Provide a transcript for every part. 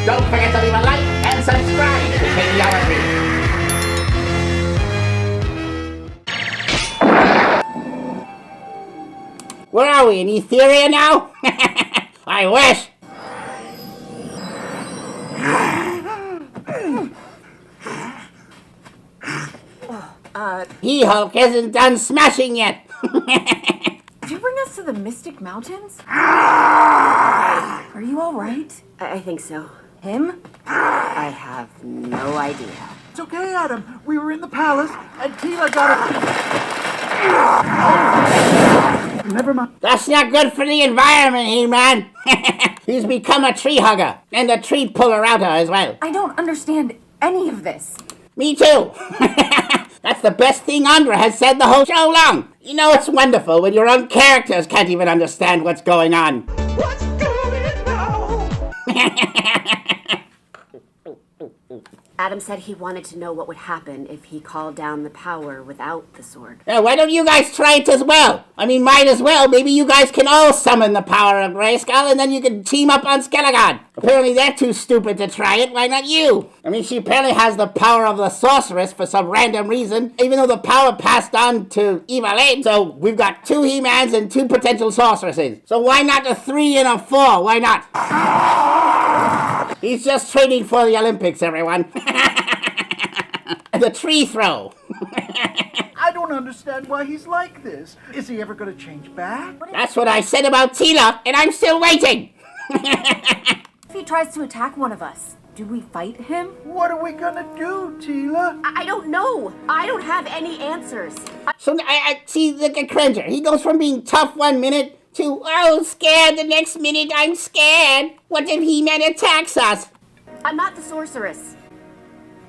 Don't forget to leave a like and subscribe to pt2. Where are we, in Etheria now? I wish! He-Hulk isn't done smashing yet! Did you bring us to the Mystic Mountains? Are you alright? I think so. Him? I have no idea. It's okay, Adam. We were in the palace, and Tila got it. Never mind. That's not good for the environment, He-Man! He's become a tree hugger, and a tree puller-outer as well. I don't understand any of this. Me too! That's the best thing Andra has said the whole show long! You know it's wonderful when your own characters can't even understand what's going on. What's going on? Adam said he wanted to know what would happen if he called down the power without the sword. Why don't you guys try it as well? I mean, might as well. Maybe you guys can all summon the power of Grayskull and then you can team up on Skeletor. Apparently they're too stupid to try it. Why not you? I mean, she apparently has the power of the sorceress for some random reason, even though the power passed on to Evelyn. So we've got 2 He-Mans and 2 potential sorceresses. So why not a 3 and a 4? Why not? He's just training for the Olympics, everyone. The tree throw. I don't understand why he's like this. Is he ever going to change back? That's what I said about Tila, and I'm still waiting. If he tries to attack one of us, do we fight him? What are we going to do, Tila? I don't know. I don't have any answers. So I see, look at Cringer. He goes from being tough 1 minute to, oh, scared the next minute. I'm scared. What if He-Man attacks us? I'm not the sorceress.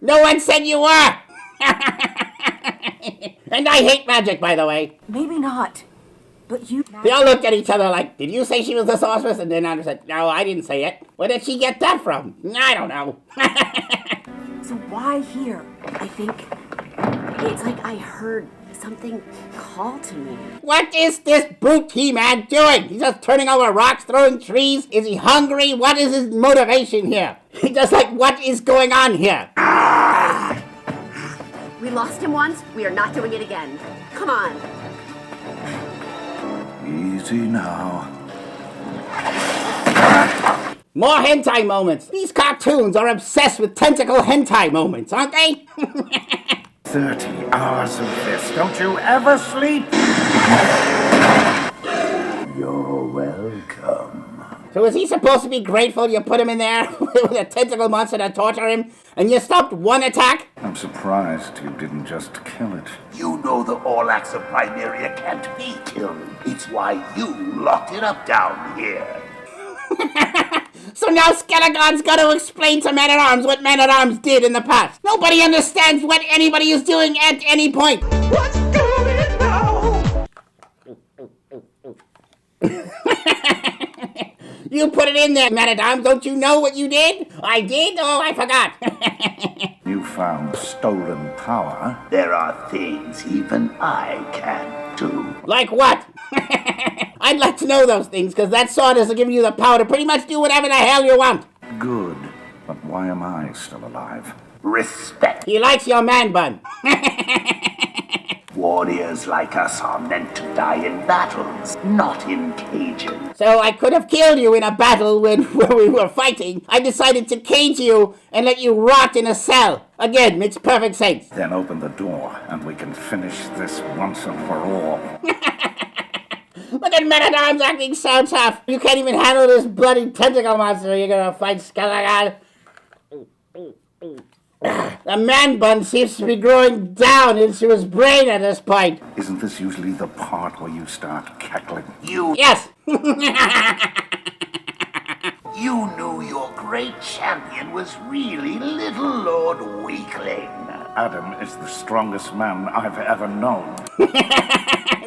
No one said you were. And I hate magic, by the way. Maybe not. But you... They all looked at each other like, did you say she was the sorceress? And then Andrew said, no, I didn't say it. Where did she get that from? I don't know. So why here? I think it's like I heard something call to me. What is this brute He-Man doing? He's just turning over rocks, throwing trees? Is he hungry? What is his motivation here? He's just like, what is going on here? We lost him once. We are not doing it again. Come on. Easy now. More hentai moments. These cartoons are obsessed with tentacle hentai moments, aren't they? 30 hours of this. Don't you ever sleep? You're welcome. So is he supposed to be grateful you put him in there with a tentacle monster to torture him, and you stopped one attack? I'm surprised you didn't just kill it. You know the Orlax of Primaria can't be killed. It's why you locked it up down here. So now Skeletor's got to explain to Men-at-Arms what Men-at-Arms did in the past. Nobody understands what anybody is doing at any point. What's going on? You put it in there, Men-at-Arms. Don't you know what you did? I did? Oh, I forgot. You found stolen power. There are things even I can't do. Like what? I'd like to know those things, because that sword is giving you the power to pretty much do whatever the hell you want. Good. But why am I still alive? Respect. He likes your man bun. Warriors like us are meant to die in battles, not in cages. So I could have killed you in a battle where we were fighting. I decided to cage you and let you rot in a cell. Again, makes perfect sense. Then open the door, and we can finish this once and for all. Look at Men-at-Arms acting so tough. You can't even handle this bloody tentacle monster. You're gonna fight Skeletor. The man bun seems to be growing down into his brain at this point. Isn't this usually the part where you start cackling? Yes. You knew your great champion was really little Lord Weakling. Adam is the strongest man I've ever known.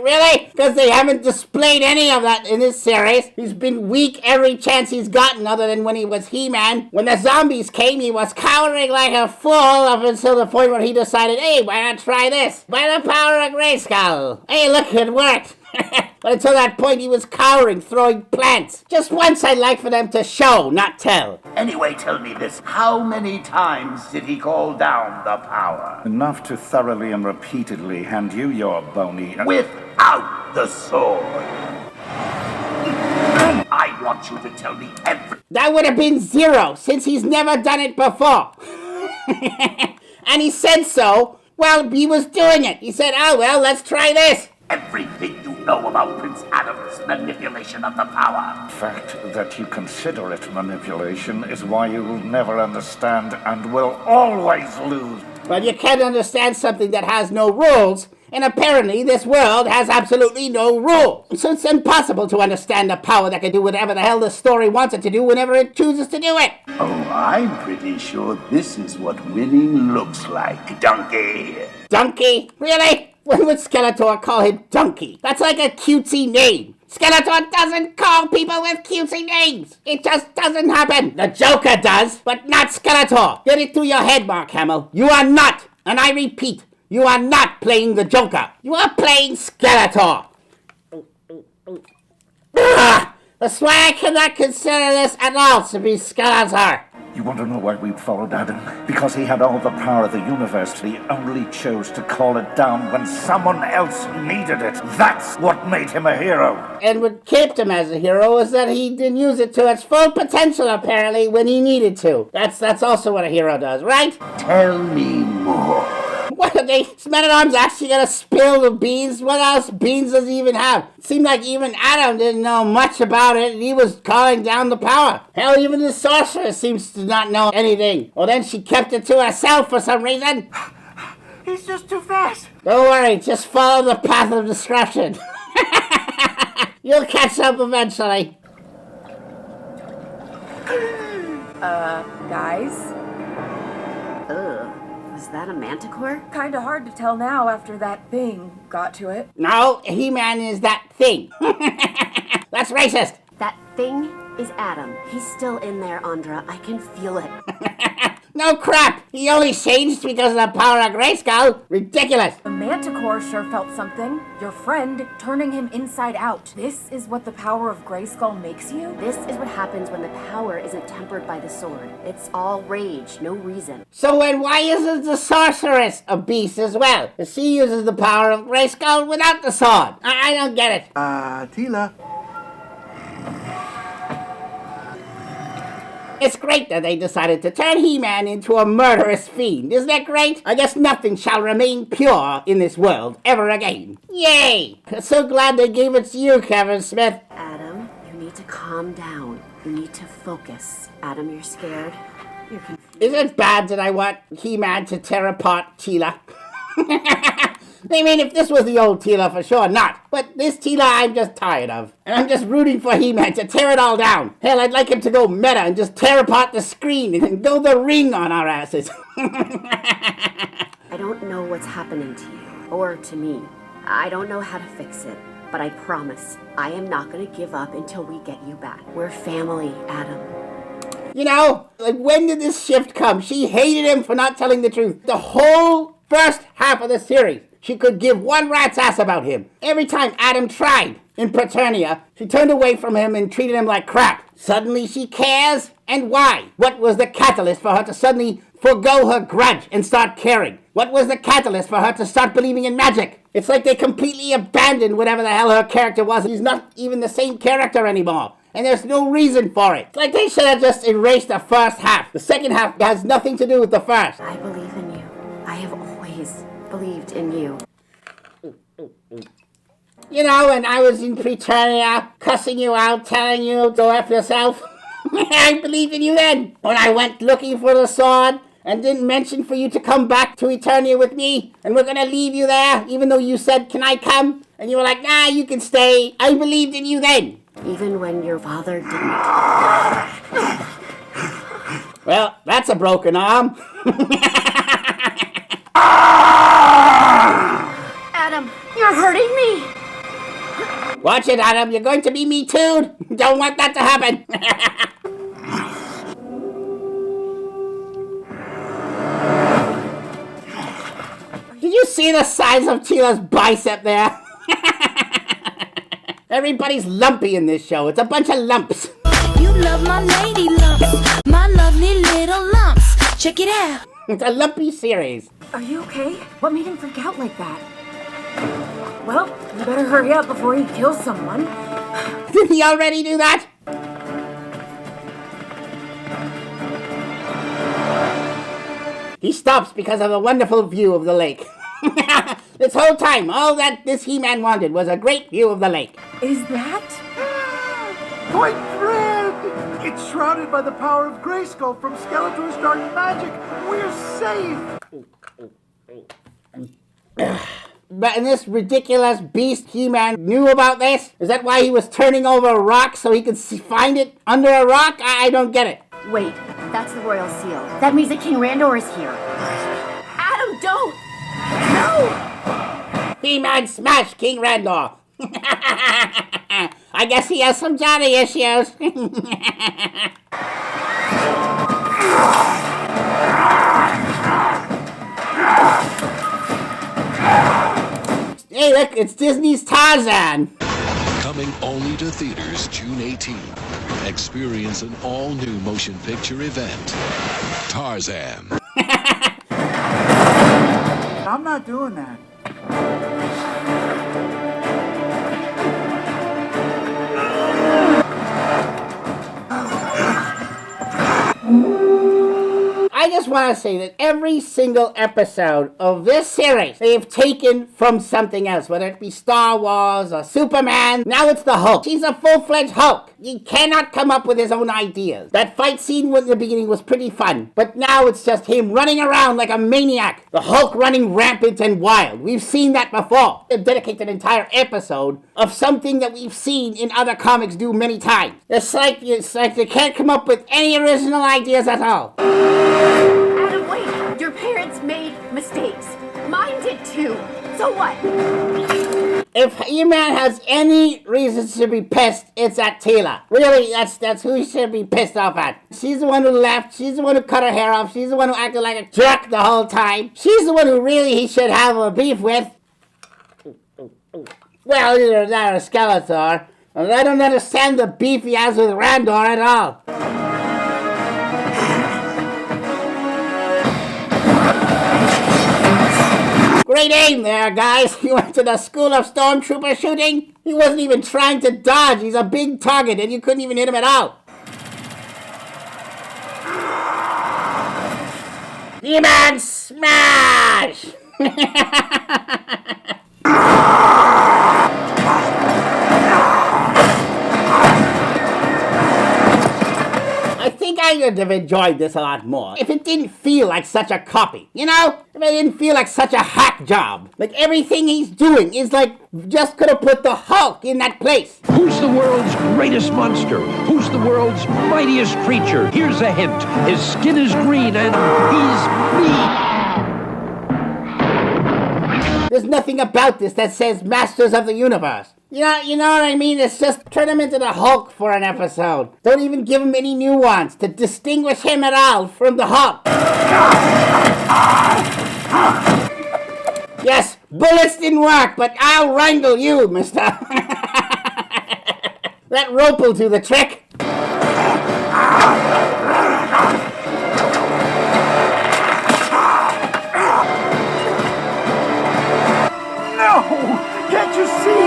Really? Because they haven't displayed any of that in this series. He's been weak every chance he's gotten, other than when he was He-Man. When the zombies came, he was cowering like a fool up until the point where he decided, hey, why not try this? By the power of Grayskull. Hey, look, it worked. But until that point, he was cowering, throwing plants. Just once I'd like for them to show, not tell. Anyway, tell me this. How many times did he call down the power? Enough to thoroughly and repeatedly hand you your bony... Without the sword. I want you to tell me everything. That would have been 0, since he's never done it before. And he said so while he was doing it. He said, oh, well, let's try this. Everything you know about Prince Adam's manipulation of the power. The fact that you consider it manipulation is why you will never understand and will always lose. Well, you can't understand something that has no rules, and apparently this world has absolutely no rules. So it's impossible to understand a power that can do whatever the hell the story wants it to do whenever it chooses to do it. Oh, I'm pretty sure this is what winning looks like, donkey. Donkey? Really? When would Skeletor call him Donkey? That's like a cutesy name. Skeletor doesn't call people with cutesy names. It just doesn't happen. The Joker does, but not Skeletor. Get it through your head, Mark Hamill. You are not, and I repeat, you are not playing the Joker. You are playing Skeletor. That's why I cannot consider this at all to be Skeletor. You want to know why we followed Adam? Because he had all the power of the universe. He only chose to call it down when someone else needed it. That's what made him a hero. And what kept him as a hero is that he didn't use it to its full potential, apparently, when he needed to. That's also what a hero does, right? Tell me more. What are they? Men-at-Arms actually gonna spill the beans? What else beans does he even have? It seemed like even Adam didn't know much about it, and he was calling down the power. Hell, even the sorceress seems to not know anything. Well, then she kept it to herself for some reason. He's just too fast. Don't worry, just follow the path of destruction. You'll catch up eventually. Guys? Was that a manticore? Kinda hard to tell now after that thing got to it. No, He-Man is that thing. That's racist. That thing is Adam. He's still in there, Andra. I can feel it. No crap! He only changed because of the power of Grayskull. Ridiculous! The Manticore sure felt something. Your friend turning him inside out. This is what the power of Grayskull makes you? This is what happens when the power isn't tempered by the sword. It's all rage, no reason. So then why isn't the sorceress a beast as well? Because she uses the power of Grayskull without the sword. I don't get it. Tila. It's great that they decided to turn He-Man into a murderous fiend. Isn't that great? I guess nothing shall remain pure in this world ever again. Yay! I'm so glad they gave it to you, Kevin Smith. Adam, you need to calm down. You need to focus. Adam, you're scared. You're confused. Is it bad that I want He-Man to tear apart Teela? I mean, if this was the old Teela, for sure not. But this Teela I'm just tired of. And I'm just rooting for He-Man to tear it all down. Hell, I'd like him to go meta and just tear apart the screen and build the ring on our asses. I don't know what's happening to you, or to me. I don't know how to fix it. But I promise, I am not going to give up until we get you back. We're family, Adam. You know, like, when did this shift come? She hated him for not telling the truth. The whole first half of the series, she could give one rat's ass about him. Every time Adam tried in Preternia, she turned away from him and treated him like crap. Suddenly she cares? And why? What was the catalyst for her to suddenly forgo her grudge and start caring? What was the catalyst for her to start believing in magic? It's like they completely abandoned whatever the hell her character was. He's not even the same character anymore. And there's no reason for it. It's like they should have just erased the first half. The second half has nothing to do with the first. I believe in you. I have always believed in you. You know, when I was in Preternia, cussing you out, telling you to go F yourself, I believed in you then. When I went looking for the sword and didn't mention for you to come back to Eternia with me, and we're gonna leave you there, even though you said, can I come? And you were like, nah, you can stay. I believed in you then. Even when your father didn't. Well, that's a broken arm. Adam, you're hurting me. Watch it, Adam. You're going to be me too. Don't want that to happen. Did you see the size of Teela's bicep there? Everybody's lumpy in this show. It's a bunch of lumps. You love my lady lumps, my lovely little lumps. Check it out. It's a lumpy series. Are you okay? What made him freak out like that? Well, you better hurry up before he kills someone. Did he already do that? He stops because of a wonderful view of the lake. This whole time, all that this He-Man wanted was a great view of the lake. Is that? Point Red! It's shrouded by the power of Grayskull from Skeletor's dark magic. We're safe! But and this ridiculous beast He-Man knew about this? Is that why he was turning over a rock so he could find it under a rock? I don't get it. Wait, that's the royal seal. That means that King Randor is here. Adam, don't! No! He-Man smashed King Randor. I guess he has some daddy issues. Hey, look, it's Disney's Tarzan. Coming only to theaters June 18th. Experience an all-new motion picture event. Tarzan. I'm not doing that. I just want to say that every single episode of this series they've taken from something else, whether it be Star Wars or Superman. Now it's the Hulk. He's a full-fledged Hulk. He cannot come up with his own ideas. That fight scene in the beginning was pretty fun, but now it's just him running around like a maniac. The Hulk running rampant and wild. We've seen that before. They dedicate an entire episode of something that we've seen in other comics do many times. It's like they can't come up with any original ideas at all. Adam, wait! Your parents made mistakes. Mine did too. So what? If He-Man has any reasons to be pissed, it's at Teela. Really, that's who he should be pissed off at. She's the one who left. She's the one who cut her hair off. She's the one who acted like a jerk the whole time. She's the one who really he should have a beef with. Well, either that or Skeletor. And I don't understand the beef he has with Randor at all. Great aim there, guys. You went to the school of stormtrooper shooting? He wasn't even trying to dodge. He's a big target, and you couldn't even hit him at all. He-Man smash! I think I would have enjoyed this a lot more if it didn't feel like such a copy, you know? If it didn't feel like such a hack job. Like everything he's doing is like, just could have put the Hulk in that place. Who's the world's greatest monster? Who's the world's mightiest creature? Here's a hint. His skin is green and he's me. There's nothing about this that says Masters of the Universe. You know what I mean? It's just turn him into the Hulk for an episode. Don't even give him any nuance to distinguish him at all from the Hulk. Yes, bullets didn't work, but I'll wrangle you, mister. That rope will do the trick. Can't you see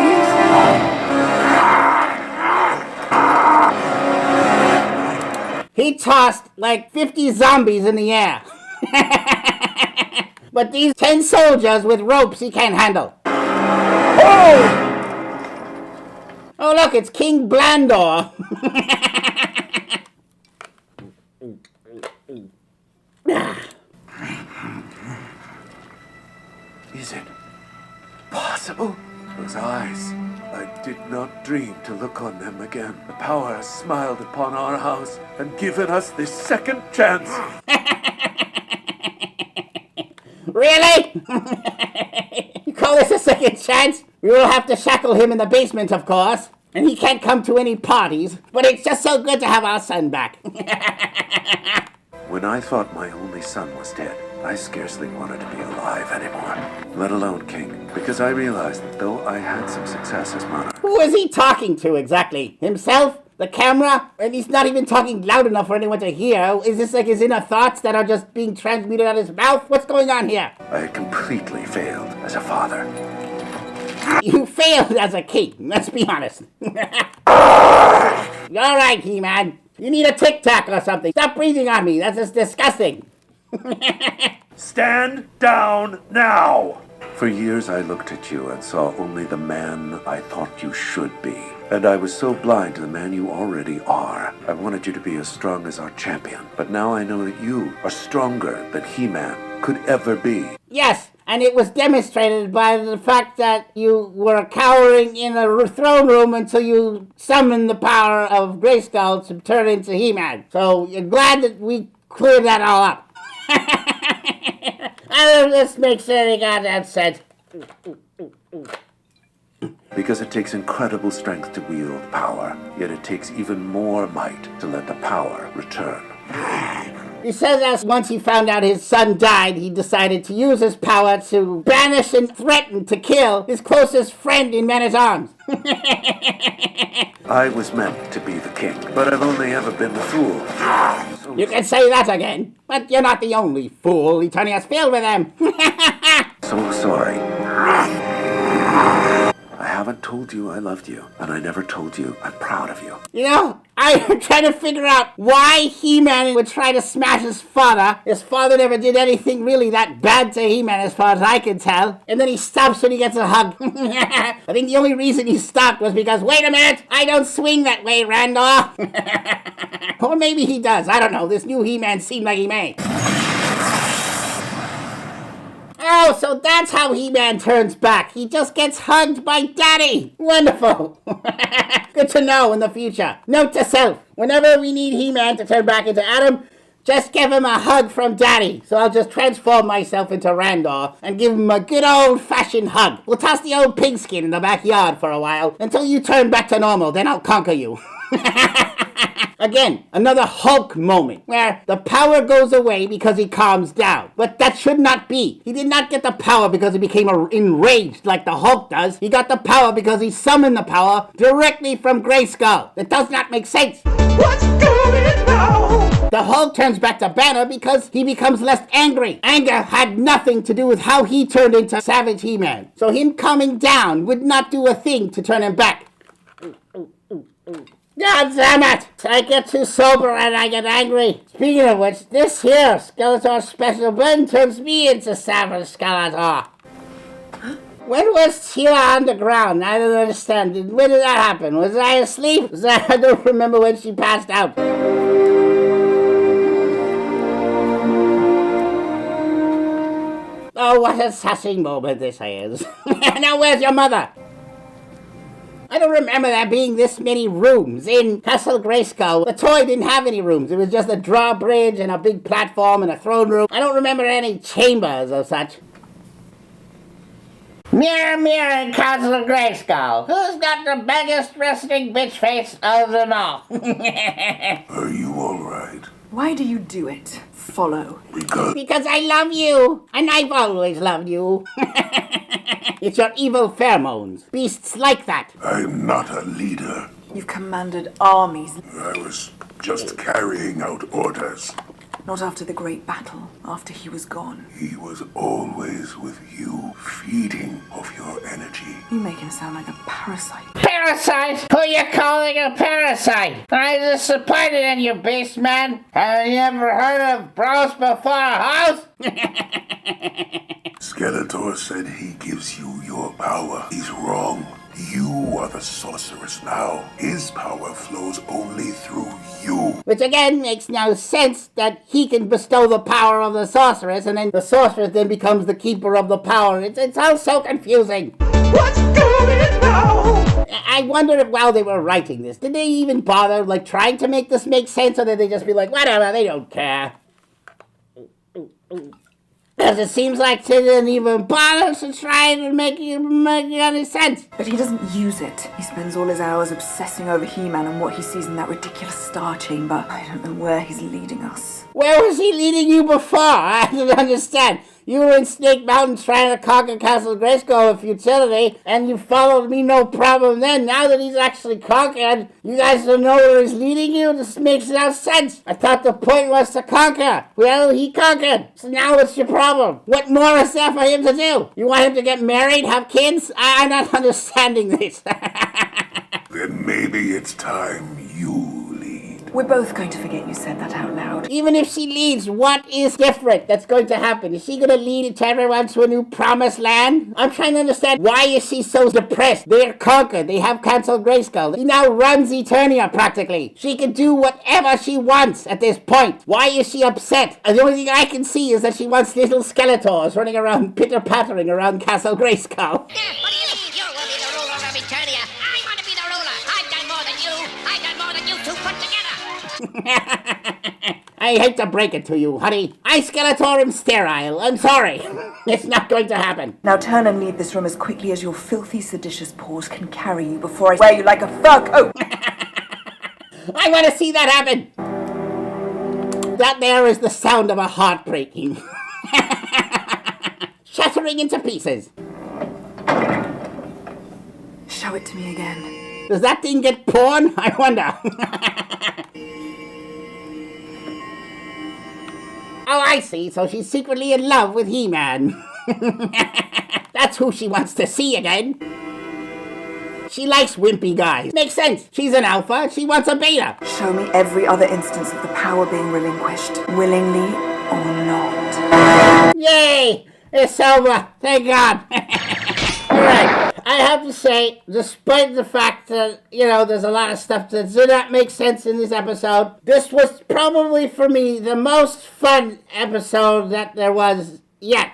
He tossed like 50 zombies in the air. But these 10 soldiers with ropes he can't handle. Oh, look, it's King Blandor. Is it possible? Those eyes. I did not dream to look on them again. The power has smiled upon our house and given us this second chance. Really? You call this a second chance? We will have to shackle him in the basement, of course. And he can't come to any parties. But it's just so good to have our son back. When I thought my only son was dead, I scarcely wanted to be alive anymore, let alone king, because I realized that though I had some success as monarch. Who is he talking to exactly? Himself? The camera? And he's not even talking loud enough for anyone to hear. Is this like his inner thoughts that are just being transmuted out of his mouth? What's going on here? I had completely failed as a father. You failed as a king, let's be honest. Alright, He-Man. You need a Tic Tac or something. Stop breathing on me. That's just disgusting. Stand down now! For years I looked at you and saw only the man I thought you should be. And I was so blind to the man you already are. I wanted you to be as strong as our champion. But now I know that you are stronger than He-Man could ever be. Yes, and it was demonstrated by the fact that you were cowering in a throne room until you summoned the power of Grayskull to turn into He-Man. So you're glad that we cleared that all up. This makes any goddamn sense. Because it takes incredible strength to wield power, yet it takes even more might to let the power return. He says that once he found out his son died, he decided to use his power to banish and threaten to kill his closest friend in Men-at-Arms. I was meant to be the king, but I've only ever been the fool. You can say that again, but you're not the only fool. Eternia's filled with them. So sorry. I haven't told you I loved you, and I never told you I'm proud of you. You know, I'm trying to figure out why He-Man would try to smash his father. His father never did anything really that bad to He-Man as far as I can tell. And then he stops when he gets a hug. I think the only reason he stopped was because, wait a minute, I don't swing that way, Randall. Or maybe he does, I don't know. This new He-Man seemed like he may. Oh, so that's how He-Man turns back. He just gets hugged by Daddy. Wonderful. Good to know in the future. Note to self, whenever we need He-Man to turn back into Adam, just give him a hug from Daddy. So I'll just transform myself into Randor and give him a good old-fashioned hug. We'll toss the old pigskin in the backyard for a while until you turn back to normal. Then I'll conquer you. Again, another Hulk moment, where the power goes away because he calms down. But that should not be. He did not get the power because he became enraged like the Hulk does. He got the power because he summoned the power directly from Grayskull. That does not make sense. What's going on? The Hulk turns back to Banner because he becomes less angry. Anger had nothing to do with how he turned into Savage He-Man. So him calming down would not do a thing to turn him back. God damn it! I get too sober and I get angry. Speaking of which, this here Skeletor special blend turns me into Savage Skeletor. When was Sheila underground? I don't understand. When did that happen? Was I asleep? I don't remember when she passed out. Oh, what a touching moment this is. Now where's your mother? I don't remember there being this many rooms in Castle Grayskull. The toy didn't have any rooms. It was just a drawbridge and a big platform and a throne room. I don't remember any chambers or such. Mirror, mirror in Castle Grayskull, who's got the biggest resting bitch face of them all? Are you alright? Why do you do it? Follow. Because I love you, and I've always loved you. It's your evil pheromones. Beasts like that. I'm not a leader. You've commanded armies. I was just carrying out orders. Not after the great battle, after he was gone. He was always with you, feeding off your energy. You make him sound like a parasite. Parasite? Who are you calling a parasite? I'm disappointed in you, beast man. Have you ever heard of bros before a house? Skeletor said he gives you your power. He's wrong. You are the sorceress now. His power flows only through you. Which again makes no sense that he can bestow the power of the sorceress and then the sorceress then becomes the keeper of the power. It's all so confusing. What's going on? I wonder if while they were writing this, did they even bother like trying to make this make sense, or did they just be like, whatever, they don't care? Because it seems like she didn't even bother to try to make any sense. But he doesn't use it. He spends all his hours obsessing over He-Man and what he sees in that ridiculous star chamber. I don't know where he's leading us. Where was he leading you before? I don't understand. You were in Snake Mountain trying to conquer Castle Grayskull with futility, and you followed me no problem then. Now that he's actually conquered, you guys don't know where he's leading you? This makes no sense. I thought the point was to conquer. Well, he conquered. So now what's your problem? What more is there for him to do? You want him to get married, have kids? I'm not understanding this. Then maybe it's time you lead. We're both going to forget you said that out loud. Even if she leads, what is different that's going to happen? Is she going to lead everyone to a new promised land? I'm trying to understand, why is she so depressed? They're conquered. They have Castle Grayskull. He now runs Eternia practically. She can do whatever she wants at this point. Why is she upset? And the only thing I can see is that she wants little Skeletors running around, pitter-pattering around Castle Grayskull. Yeah, what do you mean? You will be the ruler of Eternia. I want to be the ruler. I've done more than you. I've done more than you two put together. I hate to break it to you, honey. I Skeletor am sterile. I'm sorry. It's not going to happen. Now turn and leave this room as quickly as your filthy, seditious paws can carry you before I wear you like a fur coat. I want to see that happen. That there is the sound of a heart breaking. Shattering into pieces. Show it to me again. Does that thing get porn? I wonder. Oh, I see. So she's secretly in love with He-Man. That's who she wants to see again. She likes wimpy guys. Makes sense. She's an alpha. She wants a beta. Show me every other instance of the power being relinquished, willingly or not. Yay! It's over. Thank God. Alright. I have to say, despite the fact that, there's a lot of stuff that did not make sense in this episode, this was probably, for me, the most fun episode that there was yet.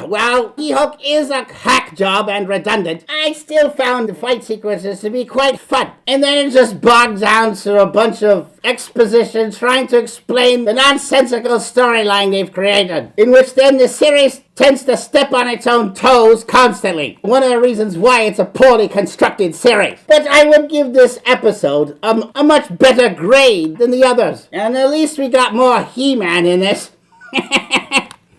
While He-Hook is a hack job and redundant, I still found the fight sequences to be quite fun. And then it just bogged down to a bunch of exposition trying to explain the nonsensical storyline they've created, in which then the series tends to step on its own toes constantly. One of the reasons why it's a poorly constructed series. But I would give this episode a much better grade than the others. And at least we got more He-Man in this.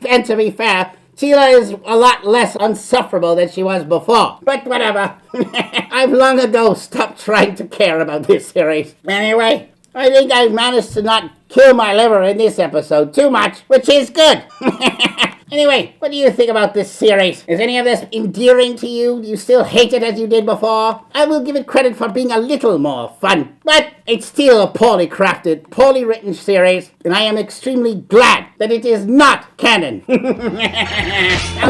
And to be fair, Teela is a lot less unsufferable than she was before. But whatever. I've long ago stopped trying to care about this series. Anyway, I think I managed to not kill my liver in this episode too much, which is good. Anyway, what do you think about this series? Is any of this endearing to you? Do you still hate it as you did before? I will give it credit for being a little more fun, but it's still a poorly crafted, poorly written series, and I am extremely glad that it is not canon. Now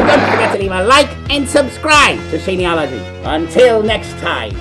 don't forget to leave a like and subscribe to Shaneology. Until next time.